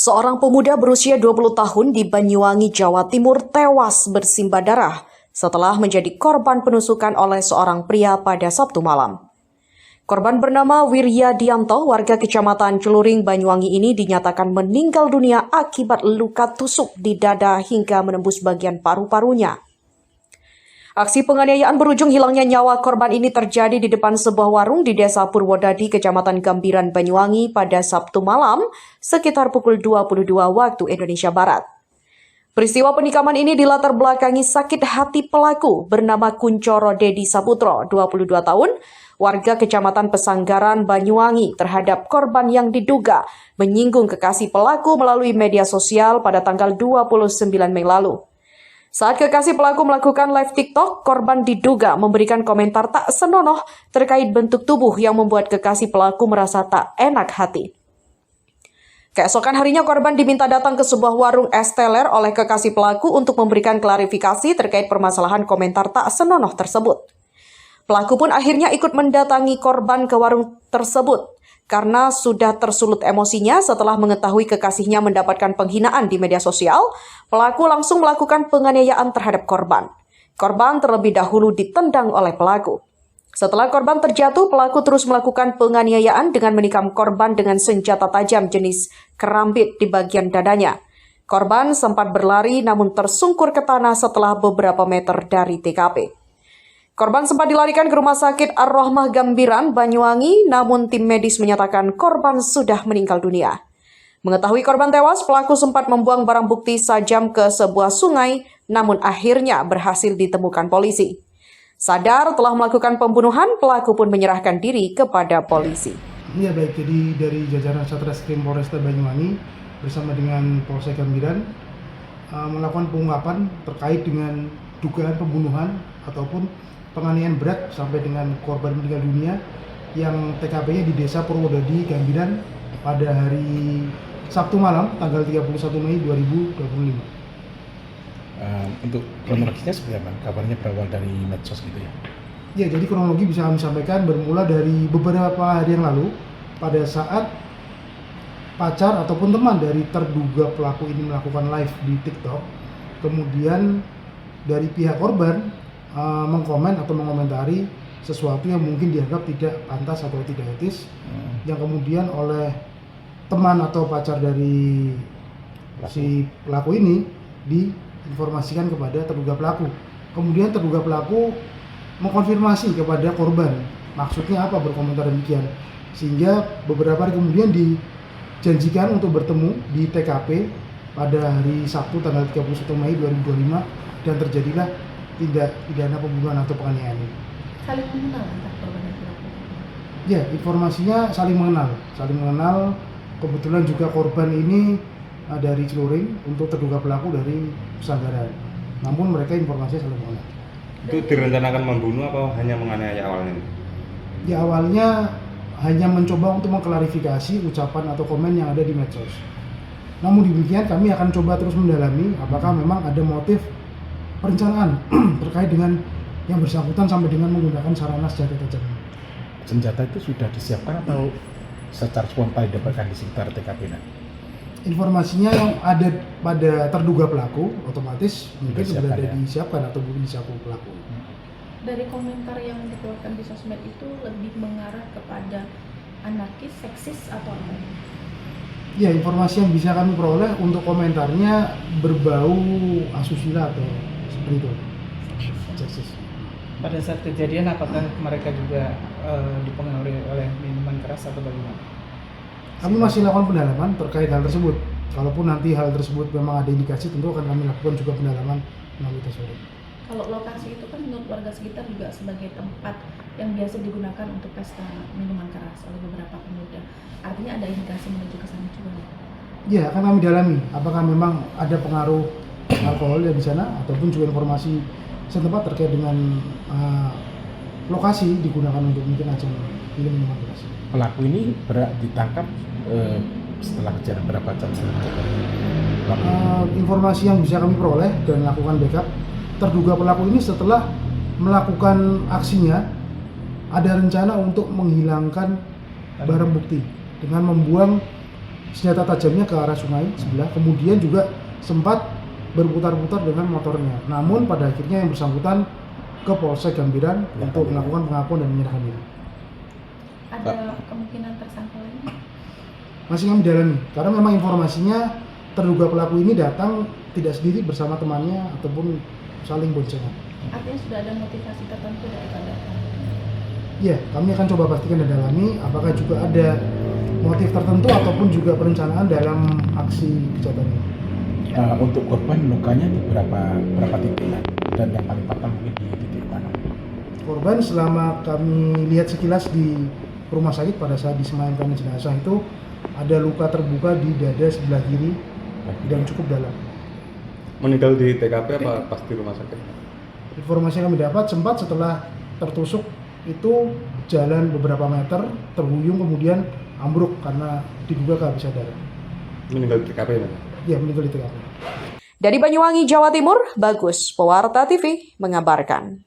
Seorang pemuda berusia 20 tahun di Banyuwangi, Jawa Timur tewas bersimbah darah setelah menjadi korban penusukan oleh seorang pria pada Sabtu malam. Korban bernama Wiryadianto, warga Kecamatan Celuring, Banyuwangi ini dinyatakan meninggal dunia akibat luka tusuk di dada hingga menembus bagian paru-parunya. Aksi penganiayaan berujung hilangnya nyawa korban ini terjadi di depan sebuah warung di Desa Purwodadi, Kecamatan Gambiran, Banyuwangi pada Sabtu malam sekitar pukul 22 waktu Indonesia Barat. Peristiwa penikaman ini dilatar belakangi sakit hati pelaku bernama Kuncoro Dedi Saputro, 22 tahun, warga Kecamatan Pesanggaran, Banyuwangi terhadap korban yang diduga menyinggung kekasih pelaku melalui media sosial pada tanggal 29 Mei lalu. Saat kekasih pelaku melakukan live TikTok, korban diduga memberikan komentar tak senonoh terkait bentuk tubuh yang membuat kekasih pelaku merasa tak enak hati. Keesokan harinya korban diminta datang ke sebuah warung es teler oleh kekasih pelaku untuk memberikan klarifikasi terkait permasalahan komentar tak senonoh tersebut. Pelaku pun akhirnya ikut mendatangi korban ke warung tersebut karena sudah tersulut emosinya setelah mengetahui kekasihnya mendapatkan penghinaan di media sosial. Pelaku langsung melakukan penganiayaan terhadap korban. Korban terlebih dahulu ditendang oleh pelaku. Setelah korban terjatuh, pelaku terus melakukan penganiayaan dengan menikam korban dengan senjata tajam jenis kerambit di bagian dadanya. Korban sempat berlari namun tersungkur ke tanah setelah beberapa meter dari TKP. Korban sempat dilarikan ke Rumah Sakit Ar-Rahmah Gambiran, Banyuwangi, namun tim medis menyatakan korban sudah meninggal dunia. Mengetahui korban tewas, pelaku sempat membuang barang bukti sajam ke sebuah sungai, namun akhirnya berhasil ditemukan polisi. Sadar telah melakukan pembunuhan, pelaku pun menyerahkan diri kepada polisi. Ya baik, jadi dari jajaran Satreskrim Polresta Banyuwangi bersama dengan Polsek Gambiran melakukan pengungkapan terkait dengan dugaan pembunuhan ataupun penganiayaan berat sampai dengan korban meninggal dunia yang TKP-nya di Desa Purwodadi, Gambiran pada hari Sabtu malam tanggal 31 Mei 2025. Untuk kronologisnya seperti apa? Kabarnya berawal dari medsos gitu ya? Ya, jadi kronologi bisa kami sampaikan bermula dari beberapa hari yang lalu pada saat pacar ataupun teman dari terduga pelaku ini melakukan live di TikTok. Kemudian dari pihak korban mengkomen atau mengomentari sesuatu yang mungkin dianggap tidak pantas atau tidak etis, yang kemudian oleh teman atau pacar dari si pelaku ini diinformasikan kepada terduga pelaku. Kemudian terduga pelaku mengkonfirmasi kepada korban maksudnya apa berkomentar demikian, sehingga beberapa hari kemudian dijanjikan untuk bertemu di TKP pada hari Sabtu tanggal 31 Mei 2025 dan terjadilah tindak pidana pembunuhan atau penganiayaan ini. Saling mengenal antara korban dan pelaku? Ya, informasinya saling mengenal. Kebetulan juga korban ini dari Celuring, untuk terduga pelaku dari Pesanggaran. Namun mereka informasinya saling mengenal. Itu direncanakan membunuh atau hanya menganiaya awalnya? Ya, awalnya hanya mencoba untuk mengklarifikasi ucapan atau komen yang ada di medsos. Namun demikian kami akan coba terus mendalami apakah memang ada motif perencanaan terkait dengan yang bersangkutan sampai dengan menggunakan sarana senjata tajam. Senjata itu sudah disiapkan atau secara spontan didapatkan di sekitar TKP? Informasinya yang ada pada terduga pelaku otomatis mungkin sudah ada ya? disiapkan atau mungkin disiapkan pelaku. Dari komentar yang dikeluarkan di sosmed itu lebih mengarah kepada anarkis, seksis atau apa? Ya, informasi yang bisa kami peroleh untuk komentarnya berbau asusila atau seperti itu. Seksis. Pada saat kejadian apakah mereka juga dipengaruhi oleh minuman keras atau bagaimana? Kami masih lakukan pendalaman terkait hal tersebut. Kalaupun nanti hal tersebut memang ada indikasi, tentu akan kami lakukan juga pendalaman melalui tes urin. Kalau lokasi itu kan menurut warga sekitar juga sebagai tempat yang biasa digunakan untuk pesta minuman keras oleh beberapa pemuda. Artinya ada indikasi menuju ke sana juga. Ya, akan kami dalami apakah memang ada pengaruh alkohol di sana ataupun juga informasi setempat terkait dengan lokasi digunakan untuk mungkin ajang minuman keras. Pelaku ini ditangkap setelah kejadian berapa jam setelah informasi yang bisa kami peroleh dan lakukan backup, terduga pelaku ini setelah melakukan aksinya ada rencana untuk menghilangkan barang bukti dengan membuang senjata tajamnya ke arah sungai sebelah, kemudian juga sempat berputar-putar dengan motornya. Namun pada akhirnya yang bersangkutan ke Polsek Gambiran untuk melakukan pengakuan dan menyerahkan diri. Ada kemungkinan tersangka lain? Masih kami dalami, karena memang informasinya terduga pelaku ini datang tidak sendiri bersama temannya ataupun saling boncengan. Artinya sudah ada motivasi tertentu dari datang. Ya, kami akan coba pastikan dan dalami apakah juga ada motif tertentu ataupun juga perencanaan dalam aksi kejahatan ini. Untuk korban lukanya di berapa titik ya? Dan yang paling fatal mungkin di titik mana? Korban selama kami lihat sekilas di rumah sakit pada saat disemayamkan jenazah itu ada luka terbuka di dada sebelah kiri dan cukup dalam. Meninggal di TKP apa pas di rumah sakit? Informasi yang kami dapat sempat setelah tertusuk itu jalan beberapa meter terhuyung kemudian ambruk karena diduga kehabisan darah. Meninggal di TKP ya? Ya, meninggal di TKP. Dari Banyuwangi, Jawa Timur, Bagus, Pewarta TV mengabarkan.